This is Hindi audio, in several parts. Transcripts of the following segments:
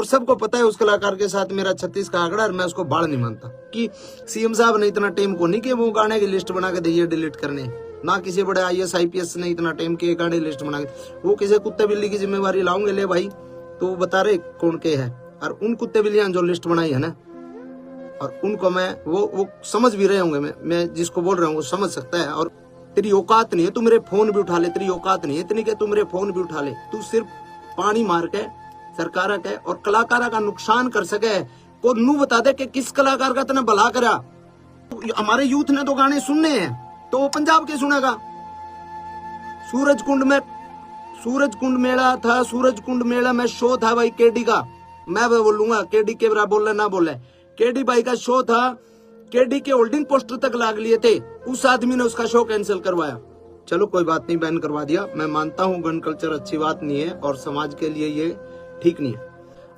और सबको पता है उस कलाकार के साथ मेरा 36 का आंकड़ा, और मैं उसको बाढ़ नहीं मानता कि सीएम साहब ने इतना टाइम को नहीं कि वो गाने की लिस्ट बना के दिए डिलीट करने, ना किसी बड़े IAS IPS ने इतना टाइम के गाने की लिस्ट बना के, वो किसी कुत्ते बिल्ली की जिम्मेवारी लाऊंगे ले भाई, तो वो बता रहे कौन के है। और उन कुत्ते बिल्लियां जो लिस्ट बनाई है ना, और उनको मैं वो समझ भी रहे होंगे, मैं जिसको बोल रहा हूँ वो समझ सकता है। और तेरी औकात नहीं है तू मेरे फोन भी उठा ले, तेरी औकात नहीं है इतनी कि तू मेरे फोन भी उठा ले, तू सिर्फ पानी मार के सरकार के और कलाकारा का नुकसान कर सके को नू बता दे कि किस कलाकार का इतना भला करा। हमारे यूथ ने तो गाने सुनने हैं तो वो पंजाब के सुनेगा। सूरज कुंड मेला था, सूरज कुंड मेला में शो था भाई केडी का, मैं बोलूंगा केडी के बराबर बोले ना बोले, केडी भाई का शो था, केडी के होल्डिंग पोस्टर तक लाग लिए थे, उस आदमी ने उसका शो कैंसिल करवाया। चलो कोई बात नहीं, बैन करवा दिया। मैं मानता हूँ गन कल्चर अच्छी बात नहीं है और समाज के लिए ये ठीक नहीं है।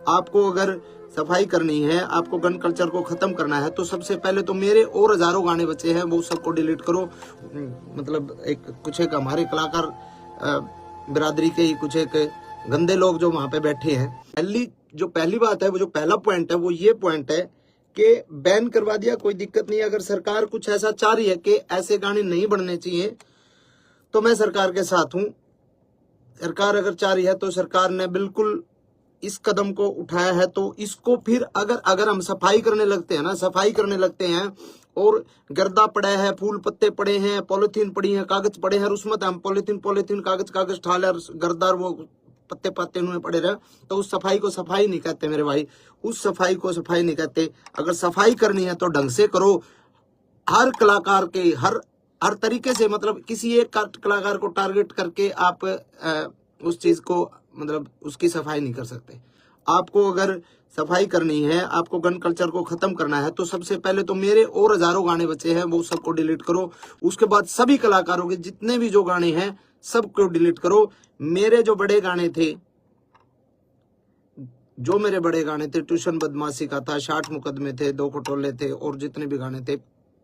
आपको अगर सफाई करनी है, आपको गन कल्चर को खत्म करना है, तो सबसे पहले तो मेरे और हजारों गाने बचे हैं वो सबको डिलीट करो। मतलब कुछ एक हमारे कलाकार बिरादरी के ही कुछ एक गंदे लोग जो वहां पे बैठे हैं। पहली बात है, वो जो पहला पॉइंट है वो ये पॉइंट है कि बैन करवा दिया, कोई दिक्कत नहीं। अगर सरकार कुछ ऐसा चाह रही है कि ऐसे गाने नहीं बनने चाहिए तो मैं सरकार के साथ हूं। सरकार अगर चाह रही है तो सरकार ने बिल्कुल इस कदम को उठाया है, तो इसको फिर अगर हम सफाई करने लगते हैं और गर्दा पड़ा है, फूल पत्ते पड़े हैं, पॉलिथीन पड़ी है, कागज पड़े हैं, और उसमें हम पॉलिथीन कागज ठाले और गर्दार वो पत्ते उन्होंने पड़े रहे, तो उस सफाई को सफाई नहीं कहते मेरे भाई, उस सफाई को सफाई नहीं कहते। अगर सफाई करनी है तो ढंग से करो, हर कलाकार के हर तरीके से, मतलब किसी एक कलाकार को टारगेट करके आप उस चीज को मतलब उसकी सफाई नहीं कर सकते। आपको अगर सफाई करनी है, आपको गन कल्चर को खत्म करना है, तो सबसे पहले तो मेरे और हजारों गाने बचे हैं वो सबको डिलीट करो। उसके बाद सभी कलाकारों के जितने भी जो गाने हैं सबको डिलीट करो। मेरे बड़े गाने थे, ट्यूशन बदमाशी का था, 60 मुकदमे थे, 2 खटोले थे, और जितने भी गाने थे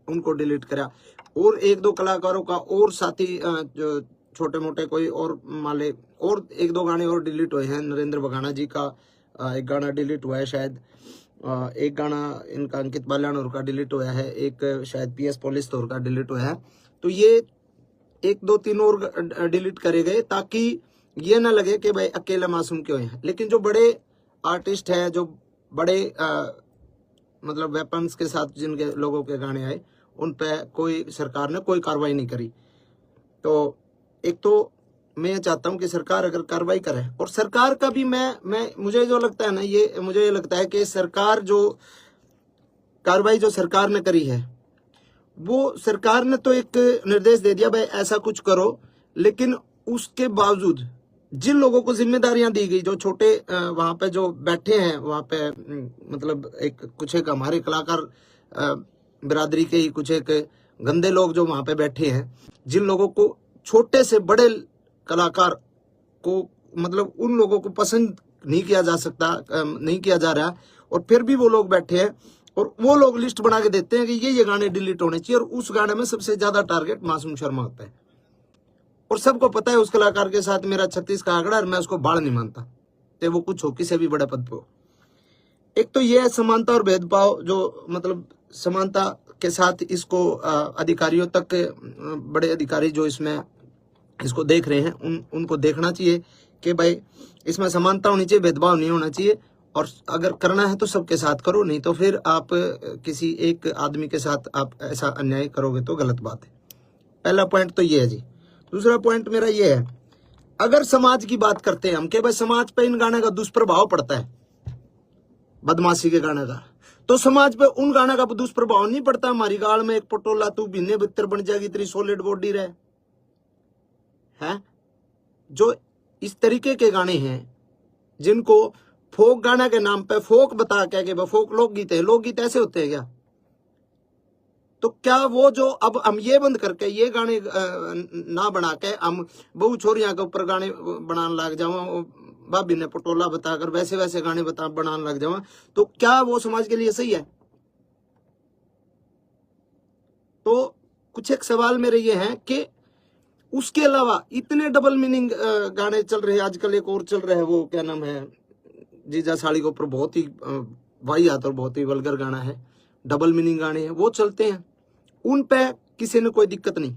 उनको डिलीट करा। और 1-2 कलाकारों का और साथी जो छोटे मोटे कोई और माले और 1-2 गाने और डिलीट हुए हैं। नरेंद्र बघाना जी का एक गाना डिलीट हुआ है शायद, एक गाना इनका अंकित बाल्यानोर का डिलीट हुआ है, एक शायद PS पुलिस तौर का डिलीट हुआ है। तो ये 1-2-3 और डिलीट करे गए ताकि ये ना लगे कि भाई अकेले मासूम क्यों हैं। लेकिन जो बड़े आर्टिस्ट हैं, जो बड़े मतलब वेपन्स के साथ जिनके लोगों के गाने आए, उन पे कोई सरकार ने कोई कार्रवाई नहीं करी। तो एक तो मैं चाहता हूं कि सरकार अगर कार्रवाई करे, और सरकार का भी मुझे जो लगता है ना, मुझे ये लगता है कि सरकार जो कार्रवाई जो सरकार ने करी है, वो सरकार ने तो एक निर्देश दे दिया भाई ऐसा कुछ करो, लेकिन उसके बावजूद जिन लोगों को जिम्मेदारियां दी गई, जो छोटे वहां पे जो बैठे हैं वहां पे, मतलब कुछ एक हमारे कलाकार बिरादरी के ही कुछ एक गंदे लोग जो वहां पे बैठे हैं, जिन लोगों को, छोटे से बड़े कलाकार को, मतलब उन लोगों को पसंद नहीं किया जा रहा, और फिर भी वो लोग बैठे हैं और वो लोग लिस्ट बना के देते हैं कि ये गाने डिलीट होने चाहिए, और उस गाने में सबसे ज्यादा टारगेट मासूम शर्मा होता है। और सबको पता है उस कलाकार के साथ मेरा 36 का आंकड़ा, और मैं उसको बाढ़ नहीं मानता, चाहे वो कुछ हो, किसी भी बड़े पद पे हो। एक तो ये है समानता और भेदभाव, जो मतलब समानता के साथ इसको अधिकारियों तक, बड़े अधिकारी जो इसको देख रहे हैं उनको देखना चाहिए कि भाई इसमें समानता होनी चाहिए, भेदभाव नहीं होना चाहिए, और अगर करना है तो सबके साथ करो, नहीं तो फिर आप किसी एक आदमी के साथ आप ऐसा अन्याय करोगे तो गलत बात है। पहला पॉइंट तो ये है जी। दूसरा पॉइंट मेरा ये है, अगर समाज की बात करते हैं हम कि भाई समाज पे इन गाने का दुष्प्रभाव पड़ता है, बदमाशी के गाने का, तो समाज पे उन गाने का दुष्प्रभाव नहीं पड़ता। हमारी गाल में एक पटोला तू बिन्ने बितर बन जाएगी, तेरी सॉलिड बॉडी रहे है। जो इस तरीके के गाने हैं जिनको फोक गाना के नाम पे फोक बता के फोक लोकगीत है, लोकगीत ऐसे होते हैं क्या? तो क्या वो जो अब हम ये बंद करके ये गाने ना बना के हम बहु छोरियां के ऊपर गाने बनाने लग जाओ, भाभी ने पटोला बताकर वैसे गाने बनाने लग जाओ, तो क्या वो समाज के लिए सही है? तो कुछ एक सवाल मेरे ये हैं कि उसके अलावा इतने डबल मीनिंग गाने चल रहे हैं आजकल। एक और चल रहा है, वो क्या नाम है, जीजा साड़ी के ऊपर बहुत ही वाहियात और बहुत ही वल्गर गाना है, डबल मीनिंग गाने हैं, वो चलते हैं, उन पे किसी ने कोई दिक्कत नहीं।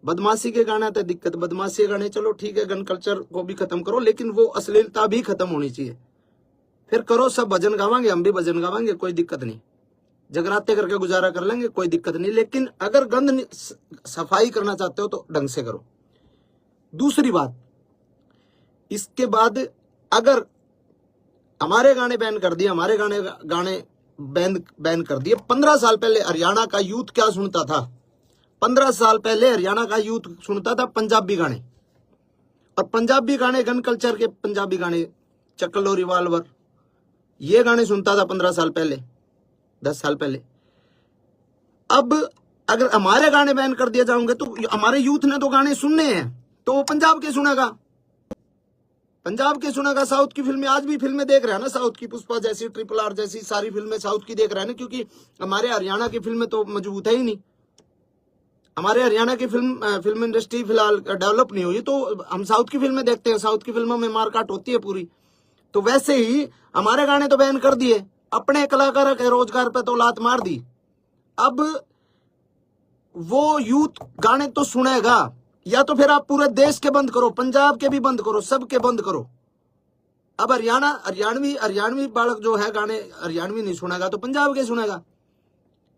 बदमाशी के गाना तो दिक्कत, बदमाशी के गाने चलो ठीक है, गन कल्चर को भी खत्म करो, लेकिन वो अश्लीलता भी खत्म होनी चाहिए। फिर करो, सब भजन गावांगे, हम भी भजन गावांगे, कोई दिक्कत नहीं, जगराते करके गुजारा कर लेंगे, कोई दिक्कत नहीं। लेकिन अगर गंद सफाई करना चाहते हो तो ढंग से करो। दूसरी बात, इसके बाद अगर हमारे गाने बैन कर दिए, हमारे गाने बैन कर दिए। 15 साल पहले हरियाणा का यूथ क्या सुनता था? 15 साल पहले हरियाणा का यूथ सुनता था पंजाबी गाने, और पंजाबी गाने, गन कल्चर के पंजाबी गाने, चक्लो रिवाल्वर, ये गाने सुनता था 15 साल पहले, 10 साल पहले। अब अगर हमारे गाने बैन कर दिए जाएंगे तो हमारे यूथ ने तो गाने सुनने हैं, तो वो पंजाब के सुनेगा, पंजाब के सुनेगा। साउथ की फिल्में, आज भी फिल्में देख रहे हैं ना, साउथ की पुष्पा जैसी, ट्रिपल आर जैसी सारी फिल्में साउथ की देख रहे हैं ना, क्योंकि हमारे हरियाणा की फिल्में तो मजबूत है ही नहीं। हमारे हरियाणा की फिल्म इंडस्ट्री फिलहाल डेवलप नहीं हुई, तो हम साउथ की फिल्में देखते हैं, साउथ की फिल्मों में मारकाट होती है पूरी। तो वैसे ही हमारे गाने तो बैन कर दिए, अपने कलाकार के रोजगार पे तो लात मार दी। अब वो यूथ गाने तो सुनेगा, या तो फिर आप पूरे देश के बंद करो, पंजाब के भी बंद करो, सबके बंद करो। अब हरियाणवी बालक जो है गाने हरियाणवी नहीं सुनेगा तो पंजाब के सुनेगा,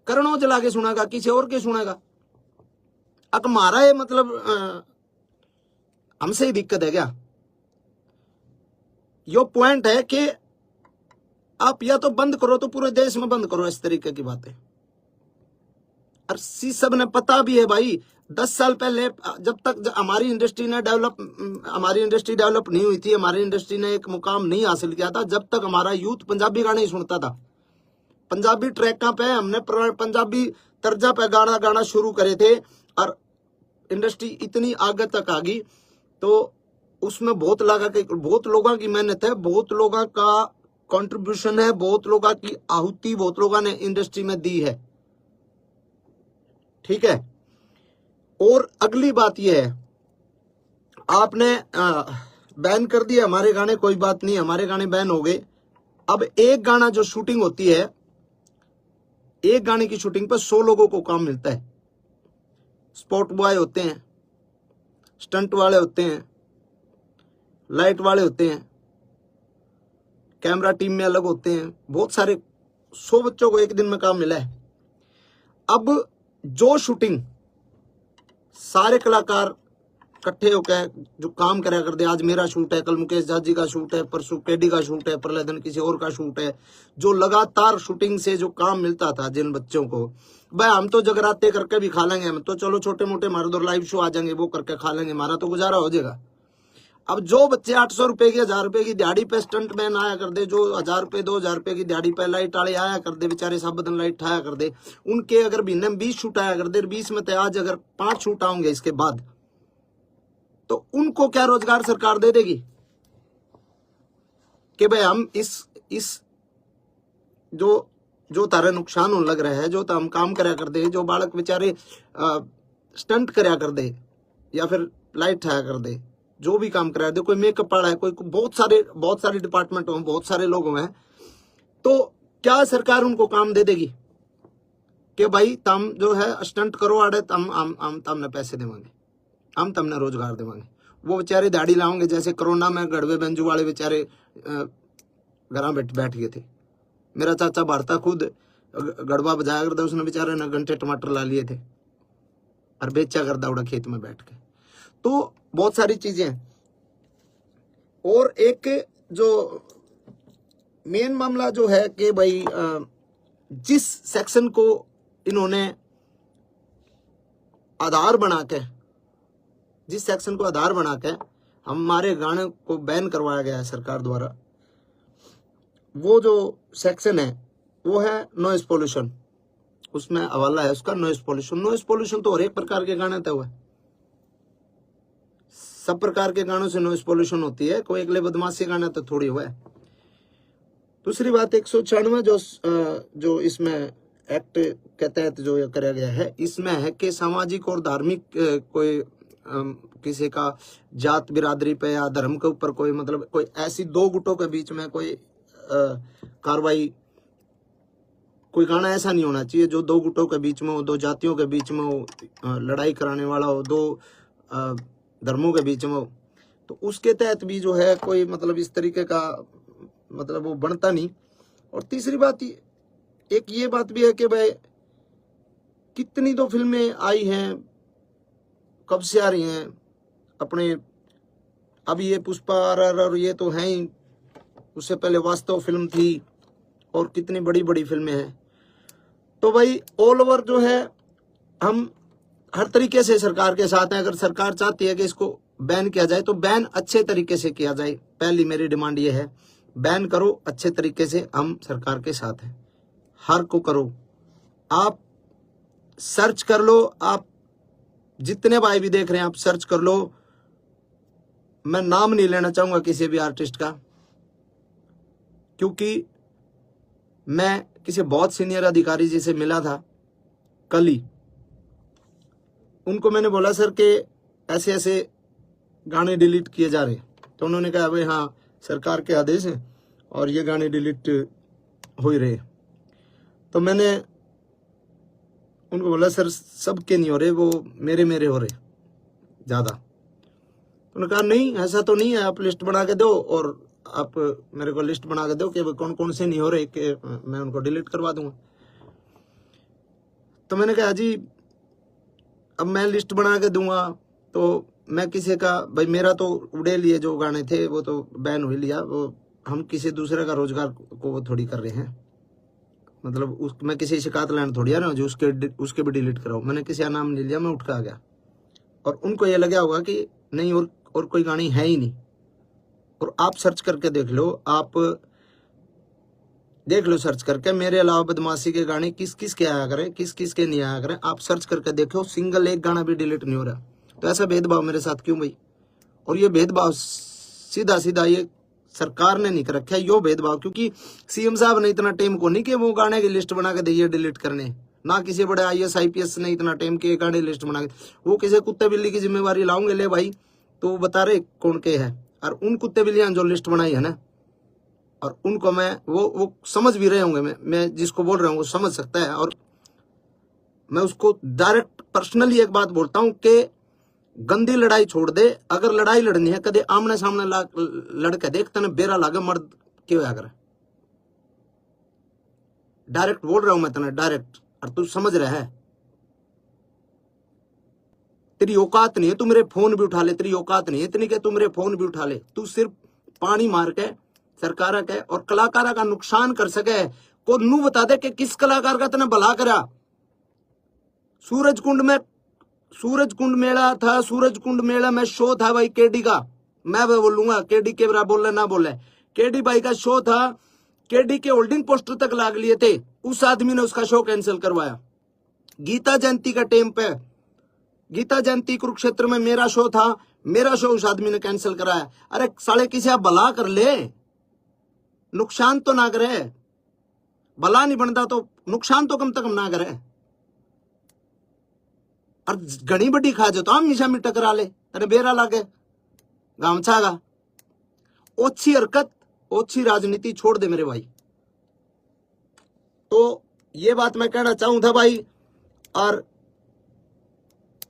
करण औजला के सुनेगा, किसी और के सुनेगा। अब हमारा ये मतलब हमसे ही दिक्कत है क्या? यो पॉइंट है कि आप या तो बंद करो तो पूरे देश में बंद करो, इस तरीके की बातें। और सब ने पता भी है भाई, 10 साल पहले जब तक हमारी इंडस्ट्री डेवलप नहीं हुई थी, हमारी इंडस्ट्री ने एक मुकाम नहीं हासिल किया था, जब तक हमारा यूथ पंजाबी गाने ही सुनता था। पंजाबी ट्रैकों पे हमने पंजाबी तर्जा पे गाना शुरू करे थे, और इंडस्ट्री इतनी आगे तक आ गई, तो उसमें बहुत लोगों की मेहनत है, बहुत लोगों का कंट्रीब्यूशन है, बहुत लोगों की आहुति, बहुत लोगों ने इंडस्ट्री में दी है, ठीक है। और अगली बात यह है, आपने बैन कर दिया हमारे गाने, कोई बात नहीं, हमारे गाने बैन हो गए। अब एक गाना जो शूटिंग होती है, एक गाने की शूटिंग पर 100 लोगों को काम मिलता है। स्पॉट बॉय होते हैं, स्टंट वाले होते हैं, लाइट वाले होते हैं, कैमरा टीम में अलग होते हैं, बहुत सारे 100 बच्चों को एक दिन में काम मिला है। अब जो शूटिंग सारे कलाकार इकट्ठे होकर जो काम करा करते, आज मेरा शूट है, कल मुकेश जाजी का शूट है, परसों केडी का शूट है, परले दिन किसी और का शूट है, जो लगातार शूटिंग से जो काम मिलता था जिन बच्चों को, भाई हम तो जगराते करके भी खा लेंगे, हम तो चलो छोटे मोटे हमारे उधर लाइव शो आ जाएंगे, वो करके खा लेंगे, हमारा तो गुजारा हो जाएगा। अब जो बच्चे 800 रुपए की, 1000 रुपए की दिहाड़ी पे स्टंट मैन आया कर दे, जो 1000 रुपए 2000 रुपए की दिहाड़ी पे लाइट वाले आया कर दे, बेचारे सब दिन लाइट आया कर दे, उनके अगर महीने में 20 शूट आया कर दे, 20 में तो आज अगर 5 शूट आएंगे इसके बाद, तो उनको क्या रोजगार सरकार दे देगी कि भाई हम इस जो तारे नुकसान होने लग रहा है, जो हम काम करा कर दे, जो बालक बेचारे स्टंट करा कर दे या फिर लाइट आया कर दे, जो भी काम करा दे, कोई मेकअप वाला है, कोई बहुत सारे डिपार्टमेंट हो, बहुत सारे लोग हैं, तो क्या सरकार उनको काम दे देगी कि भाई तुम जो है स्टंट करो आड़े, हम तुमने पैसे देवांगे, हम तुमने रोजगार देवांगे। वो बेचारे दाढ़ी लाओगे, जैसे कोरोना में गड़वे बेंजू वाले बेचारे घर बैठ गए थे। मेरा चाचा भारता खुद गड़वा बजाया करता, उसने बेचारे ने घंटे टमाटर ला लिए थे और बेचा कर दौड़ा खेत में बैठ के। तो बहुत सारी चीजें हैं। और एक जो मेन मामला जो है कि भाई जिस सेक्शन को इन्होंने आधार बना के, जिस सेक्शन को आधार बना के हमारे गाने को बैन करवाया गया है सरकार द्वारा, वो जो सेक्शन है वो है नॉइज पोल्यूशन। उसमें हवाला है उसका नॉइज पोल्यूशन। नॉइज पोल्यूशन तो हर एक प्रकार के गाने तय हुए, सब प्रकार के गानों से नॉइज पोल्यूशन होती है, कोई अगले बदमाशी गाना तो थोड़ी हुआ है। दूसरी बात 196 जो इसमें एक्ट के तहत जो कराया गया है, इसमें है कि सामाजिक और धार्मिक कोई किसी का जात बिरादरी पे या धर्म के ऊपर कोई मतलब कोई ऐसी दो गुटों के बीच में कोई कार्रवाई, कोई गाना ऐसा नहीं होना चाहिए जो दो गुटों के बीच में हो, दो जातियों के बीच में हो, लड़ाई कराने वाला हो, दो धर्मों के बीच में हो। तो उसके तहत भी जो है कोई मतलब इस तरीके का मतलब वो बनता नहीं। और तीसरी बात एक ये बात भी है कि भाई कितनी तो फिल्में आई हैं, कब से आ रही हैं अपने, अब ये पुष्पा RRR ये तो है ही, उससे पहले वास्तव फिल्म थी और कितनी बड़ी बड़ी फिल्में हैं। तो भाई ऑल ओवर जो है हम हर तरीके से सरकार के साथ हैं। अगर सरकार चाहती है कि इसको बैन किया जाए तो बैन अच्छे तरीके से किया जाए। पहली मेरी डिमांड ये है, बैन करो अच्छे तरीके से, हम सरकार के साथ हैं। हर को करो, आप सर्च कर लो, आप जितने भाई भी देख रहे हैं आप सर्च कर लो। मैं नाम नहीं लेना चाहूंगा किसी भी आर्टिस्ट का, क्योंकि मैं किसी बहुत सीनियर अधिकारी जी से मिला था कल ही। उनको मैंने बोला सर कि ऐसे ऐसे गाने डिलीट किए जा रहे हैं। तो उन्होंने कहा भाई हाँ सरकार के आदेश हैं और ये गाने डिलीट हो ही रहे। तो मैंने उनको बोला सर सबके नहीं हो रहे, वो मेरे हो रहे ज़्यादा। उन्होंने कहा नहीं ऐसा तो नहीं है, आप लिस्ट बना के दो और आप मेरे को लिस्ट बना के दो कि कौन कौन से नहीं हो रहे, कि मैं उनको डिलीट करवा दूंगा। तो मैंने कहा जी अब मैं लिस्ट बना के दूंगा तो मैं किसी का भाई, मेरा तो उड़े लिए जो गाने थे वो तो बैन हो लिया, वो हम किसी दूसरे का रोजगार को वो थोड़ी कर रहे हैं। मतलब मैं किसी शिकायत लाइन थोड़ी आ रहा हूँ जो उसके भी डिलीट कराऊँ। मैंने किसी का नाम नहीं लिया, मैं उठ के आ गया। और उनको ये लगा होगा कि नहीं और कोई गाने है ही नहीं। और आप सर्च करके देख लो, आप देख लो सर्च करके, मेरे अलावा बदमाशी के गाने किस किस के आया करें, किस किस के नहीं आया करें, आप सर्च करके देखो, सिंगल एक गाना भी डिलीट नहीं हो रहा। तो ऐसा भेदभाव मेरे साथ क्यों भाई? और ये भेदभाव सीधा सीधा ये सरकार ने नहीं कर रखा है, यो भेदभाव, क्योंकि CM साहब ने इतना टाइम को नहीं कि वो गाने की लिस्ट बना के दिए डिलीट करने, ना किसी बड़े IAS IPS ने इतना टाइम के गाने लिस्ट बना के। वो किसी कुत्ते बिल्ली की जिम्मेवारी लाऊंगे ले भाई, तो वो बता रहे कौन के है। और उन कुत्ते बिल्लियां जो लिस्ट बनाई है ना, और उनको मैं वो समझ भी रहे होंगे, मैं जिसको बोल रहा हूँ वो समझ सकता है। और मैं उसको डायरेक्ट पर्सनली एक बात बोलता हूँ कि गंदी लड़ाई छोड़ दे। अगर लड़ाई लड़नी है कदे आमने सामने लड़के देख, तने बेरा लागे मर्द क्यों अगर, डायरेक्ट बोल रहा हूं मैं तने डायरेक्ट, और तू समझ रहा है। तेरी औकात नहीं है तू मेरे फोन भी उठा ले, तेरी औकात नहीं है इतनी कि तू मेरे फोन भी उठा ले। तू सिर्फ पानी मार के सरकार के और कलाकारा का नुकसान कर सके को नू बता दे कि किस कलाकार का तने भला करा। सूरजकुंड मेला था, सूरजकुंड मेला में शो था भाई केडी का, मैं बोलूंगा केडी के बराबर बोले ना बोले, केडी भाई का शो था, केडी के होल्डिंग पोस्टर तक लाग लिए थे, उस आदमी ने उसका शो कैंसिल करवाया। गीता जयंती का टाइम पे, गीता जयंती कुरुक्षेत्र में मेरा शो था, मेरा शो उस आदमी ने कैंसिल कराया। अरे साले किसी आप भला कर ले, नुकसान तो ना करे, भला नहीं बनता तो नुकसान तो कम से कम ना करे। और घनी बड़ी खा जो तो हम निशा में टकरा ले, तेरे बेरा लागे गामछागा। ओछी हरकत ओछी राजनीति छोड़ दे मेरे भाई। तो ये बात मैं कहना चाहूं था भाई, और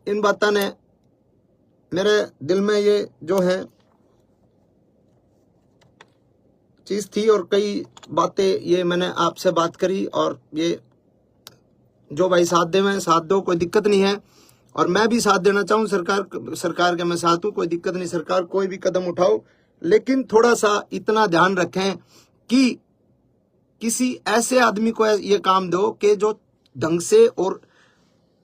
इन बातों ने मेरे दिल में ये जो है चीज थी, और कई बातें ये मैंने आपसे बात करी। और ये जो भाई साथ दे में साथ दो, कोई दिक्कत नहीं है। और मैं भी साथ देना चाहूं, सरकार के मैं साथ हूं, कोई दिक्कत नहीं, सरकार कोई भी कदम उठाओ, लेकिन थोड़ा सा इतना ध्यान रखें कि किसी ऐसे आदमी को ये काम दो कि जो ढंग से और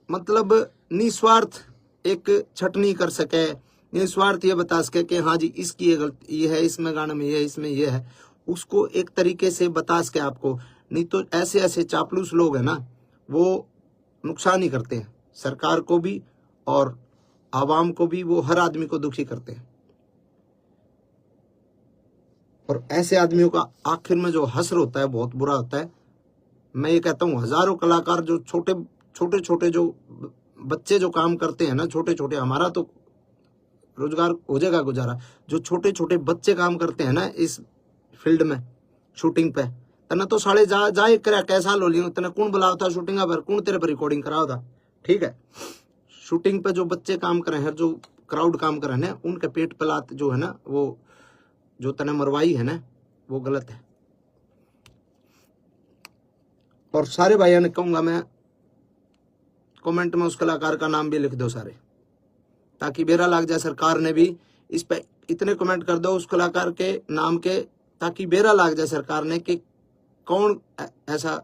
मतलब निस्वार्थ एक छटनी कर सके, निस्वार्थ ये बता सके कि हाँ जी इसकी ये गलती ये है, इसमें गाने में ये है, इसमें ये है, उसको एक तरीके से बता सके आपको। नहीं तो ऐसे ऐसे चापलूस लोग हैं ना, वो नुकसान ही करते हैं सरकार को भी और आवाम को भी, वो हर आदमी को दुखी करते हैं। और ऐसे आदमियों का आखिर में जो हश्र होता है बहुत बुरा होता है। मैं ये कहता हूँ हजारों कलाकार जो छोटे छोटे जो बच्चे जो काम करते हैं ना, छोटे छोटे, हमारा तो रोजगार हो जाएगा गुजारा। जो छोटे छोटे बच्चे काम करते हैं ना इस फील्ड में शूटिंग पे, तना तो साले जा कर कैसा लो लियो, तना कौन बुलाओ था शूटिंग पर, कौन तेरे पर रिकॉर्डिंग कराओ था। ठीक है, शूटिंग पे जो बच्चे काम कर रहे हैं, जो क्राउड काम कर रहे हैं, उनके पेट पलात जो है ना, वो जो तने मरवाई है ना, वो गलत है। और सारे भाइयों ने कहूंगा मैं, कमेंट में उस कलाकार का नाम भी लिख दो सारे, ताकि बेरा लग जाए सरकार ने भी इस पे इतने कमेंट कर दो उस कलाकार के नाम के, ताकि बेरा लग जाए सरकार ने कि कौन ऐसा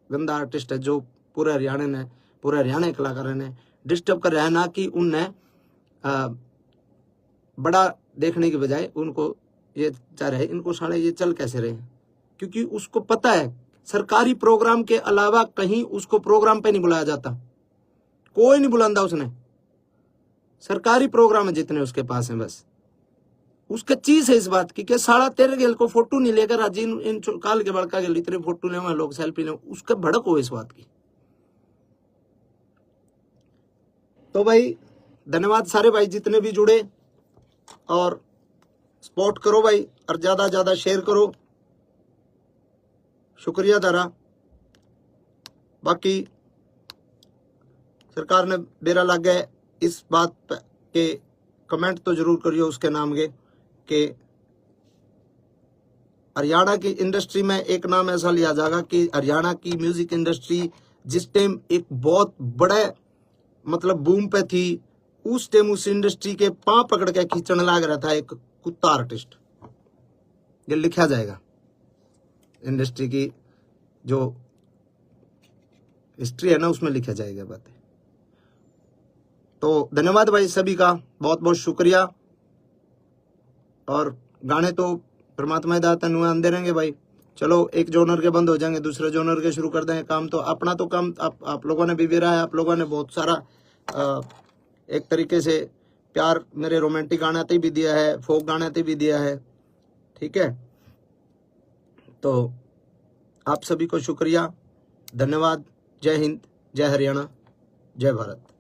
गंदा आर्टिस्ट है जो पूरे हरियाणा के कलाकार ने डिस्टर्ब कर रहा है, ना कि उनने बड़ा देखने की बजाय उनको ये चाह रहे, इनको साले ये चल कैसे रहे, क्योंकि उसको पता है सरकारी प्रोग्राम के अलावा कहीं उसको प्रोग्राम पे नहीं बुलाया जाता, कोई नहीं बुलांदा उसने, सरकारी प्रोग्राम है जितने उसके पास है, बस उसका चीज है इस बात की कि साला तेरे गेल को फोटो नहीं लेकर आज इन काल के बड़का गेल इतने फोटो ले लोग सेल्फी ले, उसका भड़क हो इस बात की। तो भाई धन्यवाद सारे भाई जितने भी जुड़े, और सपोर्ट करो भाई, और ज्यादा ज्यादा शेयर करो, शुक्रिया तारा। बाकी सरकार ने बेरा लग गए इस बात के कमेंट तो जरूर करियो उसके नाम के, कि हरियाणा की इंडस्ट्री में एक नाम ऐसा लिया जाएगा कि हरियाणा की म्यूजिक इंडस्ट्री जिस टाइम एक बहुत बड़े मतलब बूम पे थी, उस टाइम उस इंडस्ट्री के पांव पकड़ के खींचने लग रहा था एक कुत्ता आर्टिस्ट। ये लिखा जाएगा, इंडस्ट्री की जो हिस्ट्री है ना उसमें लिखा जाएगा बातें। तो धन्यवाद भाई सभी का, बहुत बहुत शुक्रिया। और गाने तो परमात्मा दाता नुआ आंदे रहेंगे भाई। चलो एक जोनर के बंद हो जाएंगे, दूसरे जोनर के शुरू कर देंगे। काम तो अपना तो काम आप लोगों ने भी बेरा है, आप लोगों ने बहुत सारा एक तरीके से प्यार मेरे रोमांटिक गाने आते भी दिया है, फोक गाने आते भी दिया है। ठीक है, तो आप सभी को शुक्रिया, धन्यवाद। जय हिंद, जय हरियाणा, जय भारत।